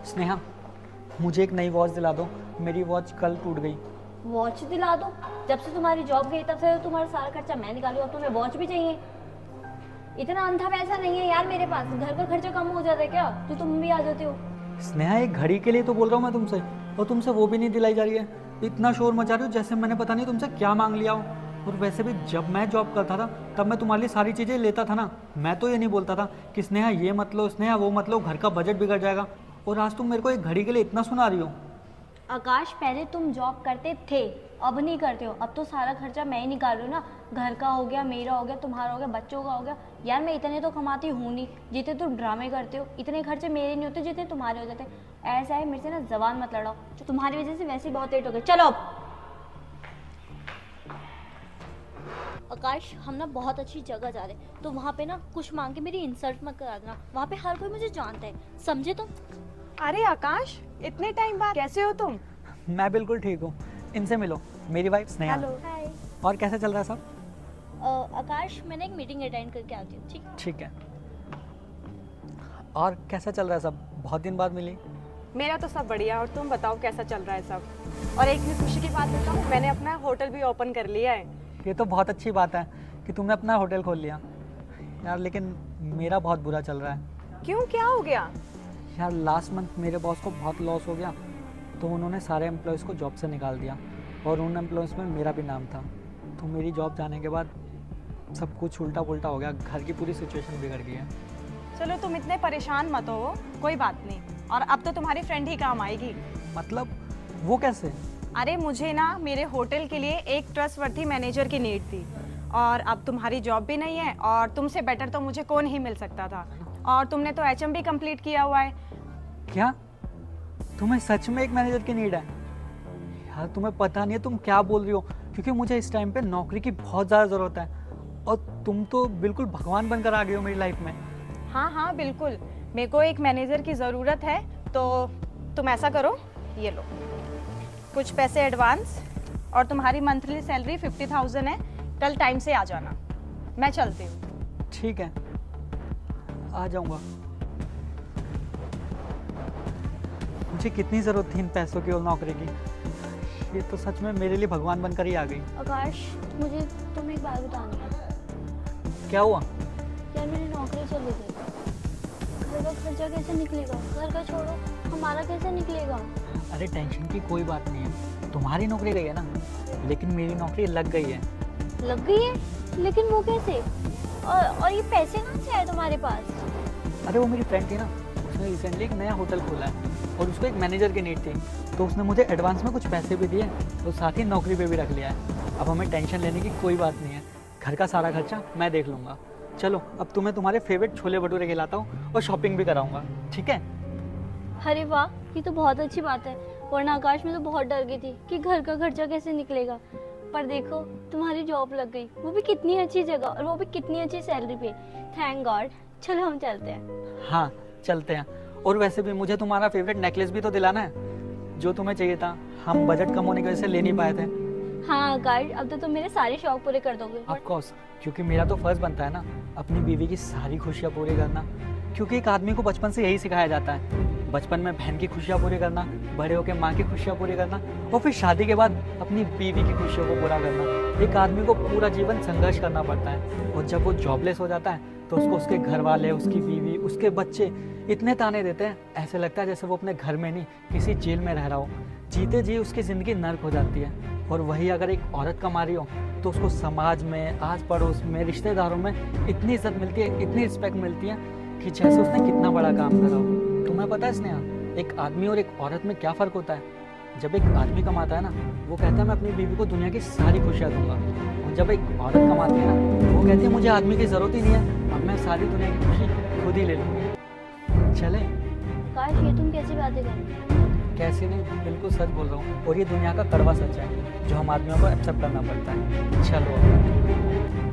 स्नेहा, मुझे एक नई वॉच दिला दो, मेरी वॉच कल टूट गई। वॉच दिला दो? जब से तुम्हारी जॉब गई तब से तुम्हारा सारा खर्चा मैं निकालू, अब तुम्हें वॉच भी चाहिए? इतना अंधा पैसा नहीं है यार मेरे पास, घर का खर्चा कम हो जाता है क्या तो तुम भी आ जाते हो? स्नेहा, एक घड़ी के लिए तो बोल रहा हूँ मैं तुमसे, और तुमसे वो भी नहीं दिलाई जा रही है। इतना शोर मचा रही हो जैसे मैंने पता नहीं तुमसे क्या मांग लिया हो। और वैसे भी जब मैं जॉब करता था तब मैं तुम्हारे लिए सारी चीज़ें लेता था ना। मैं तो ये नहीं बोलता था कि स्नेहा ये मत लो, स्नेहा वो मत लो, घर का बजट बिगड़ जाएगा। और आज तुम मेरे को एक घड़ी के लिए इतना सुना रही हो। आकाश, पहले तुम जॉब करते थे, अब नहीं करते हो। अब तो सारा खर्चा मैं ही निकाल रही हूँ ना, घर का हो गया, मेरा हो गया, तुम्हारा हो गया, बच्चों का हो गया। यार मैं इतने तो कमाती हूँ नहीं, जितने तुम ड्रामे करते हो इतने खर्चे मेरे नहीं होते जितने तुम्हारे हो जाते। ऐसा है, मेरे से ना जबान मत लड़ाओ, जो तुम्हारी वजह से वैसे ही बहुत लेट हो गए। चलो अब। आकाश, हम ना बहुत अच्छी जगह जा रहे हैं, तो वहाँ पे ना कुछ मांग के मेरी इंसल्ट मत करा देना। वहाँ पे हर कोई मुझे जानता है, समझे तुम? अरे आकाश, इतने टाइम बाद कैसे हो तुम? मैं बिल्कुल ठीक हूँ। इनसे मिलो, मेरी वाइफ स्नेहा। हेलो। हाय। और कैसे चल रहा है सब? आकाश, मैंने एक मीटिंग अटेंड करके आती हूँ, ठीक? ठीक है। और कैसा चल रहा है सब? बहुत दिन बाद मिली। मेरा तो सब बढ़िया, और तुम बताओ कैसा चल रहा है सब? और एक भी खुशी की बात बताऊँ, मैंने अपना होटल भी ओपन कर लिया है। ये तो बहुत अच्छी बात है कि तुमने अपना होटल खोल लिया यार, लेकिन मेरा बहुत बुरा चल रहा है। क्यों, क्या हो गया? यार लास्ट मंथ मेरे बॉस को बहुत लॉस हो गया, तो उन्होंने सारे एम्प्लॉयज़ को जॉब से निकाल दिया, और उन एम्प्लॉयज़ में मेरा भी नाम था। तो मेरी जॉब जाने के बाद सब कुछ उल्टा पुल्टा हो गया, घर की पूरी सिचुएशन बिगड़ गई है। चलो तुम इतने परेशान मत हो, कोई बात नहीं। और अब तो तुम्हारी फ्रेंड ही काम आएगी। मतलब वो कैसे? अरे मुझे ना मेरे होटल के लिए एक ट्रस्टवर्थी मैनेजर की नीड थी, और अब तुम्हारी जॉब भी नहीं है, और तुमसे बेटर तो मुझे कौन ही मिल सकता था। और तुमने तो एचएम भी कंप्लीट किया हुआ है। क्या तुम्हें सच में एक मैनेजर की नीड है? यार तुम्हें पता नहीं है तुम क्या बोल रही हो, क्योंकि मुझे इस टाइम पे नौकरी की बहुत ज़्यादा ज़रूरत है, और तुम तो बिल्कुल भगवान बनकर आ गए हो मेरी लाइफ में। हाँ हाँ बिल्कुल, मेरे को एक मैनेजर की ज़रूरत है। तो तुम ऐसा करो, ये लो कुछ पैसे एडवांस, और तुम्हारी मंथली सैलरी 50,000 है। कल टाइम से आ जाना, मैं चलती हूँ। ठीक है, आ जाऊँगा। मुझे कितनी ज़रूरत थी इन पैसों की और नौकरी की, ये तो सच में मेरे लिए भगवान बनकर ही आ गई। आकाश, मुझे तुम्हें एक बात बतानी है। क्या हुआ? यार मेरी नौकरी चली गई, घर का खर्चा कैसे निकलेगा? घर का छोड़ो, हमारा कैसे निकलेगा? अरे टेंशन की कोई बात नहीं है, तुम्हारी नौकरी गई है ना, लेकिन मेरी नौकरी लग गई है। लग गई है? लेकिन वो कैसे? और ये पैसे कहाँ से आए तुम्हारे पास? अरे वो मेरी फ्रेंड थी ना, उसने रिसेंटली एक नया होटल खोला है, और उसको एक मैनेजर की नीड थी, तो उसने मुझे एडवांस में कुछ पैसे भी दिए, और साथ ही नौकरी पे भी रख लिया है। अब हमें टेंशन लेने की कोई बात नहीं है, घर का सारा खर्चा मैं देख लूँगा। चलो अब तुम्हें तुम्हारे फेवरेट छोले भटूरे खिलाता हूँ, और शॉपिंग भी कराऊँगा, ठीक है? अरे वाह, ये तो बहुत अच्छी बात है। वरना आकाश में तो बहुत डर गई थी कि घर का खर्चा कैसे निकलेगा। पर देखो, तुम्हारी जॉब लग गई, वो भी कितनी अच्छी जगह, और वो भी कितनी अच्छी सैलरी पे। Thank God. चलो हम चलते हैं। हाँ चलते हैं। और वैसे भी मुझे तुम्हारा फेवरेट नेकलेस भी तो दिलाना है, जो तुम्हें चाहिए था, हम बजट कम होने की वजह से ले नहीं पाए थे। हाँ आकाश, अब तो तुम मेरे सारे शौक पूरे कर दोगे। ऑफ कोर्स, क्योंकि मेरा तो फर्ज बनता है ना अपनी बीवी की सारी खुशियाँ पूरी करना, क्योंकि एक आदमी को बचपन से यही सिखाया जाता है। बचपन में बहन की खुशियाँ पूरी करना, बड़े होकर माँ की खुशियाँ पूरी करना, और फिर शादी के बाद अपनी बीवी की खुशियों को पूरा करना। एक आदमी को पूरा जीवन संघर्ष करना पड़ता है, और जब वो जॉबलेस हो जाता है तो उसको उसके घर वाले, उसकी बीवी, उसके बच्चे इतने ताने देते हैं, ऐसे लगता है जैसे वो अपने घर में नहीं किसी जेल में रह रहा हो। जीते जी उसकी ज़िंदगी नर्क हो जाती है। और वही अगर एक औरत कमा रही हो तो उसको समाज में, आस पड़ोस में, रिश्तेदारों में इतनी इज्जत मिलती है, इतनी रिस्पेक्ट मिलती है कि जैसे उसने कितना बड़ा काम करा हो। तुम्हें पता है स्नेहा, एक आदमी और एक औरत में क्या फ़र्क होता है? जब एक आदमी कमाता है ना, वो कहता है मैं अपनी बीवी को दुनिया की सारी खुशियाँ दूंगा, और जब एक औरत कमाती है ना, वो कहती है मुझे आदमी की ज़रूरत ही नहीं है, अब मैं सारी दुनिया की खुशी खुद ही ले लूँगी। चले? आकाश, ये तुम कैसी बातें कर रहे हो? कैसे नहीं, बिल्कुल सच बोल रहा हूँ, और ये दुनिया का कड़वा सच है जो हम आदमियों को एक्सेप्ट करना पड़ता है। चलो अब।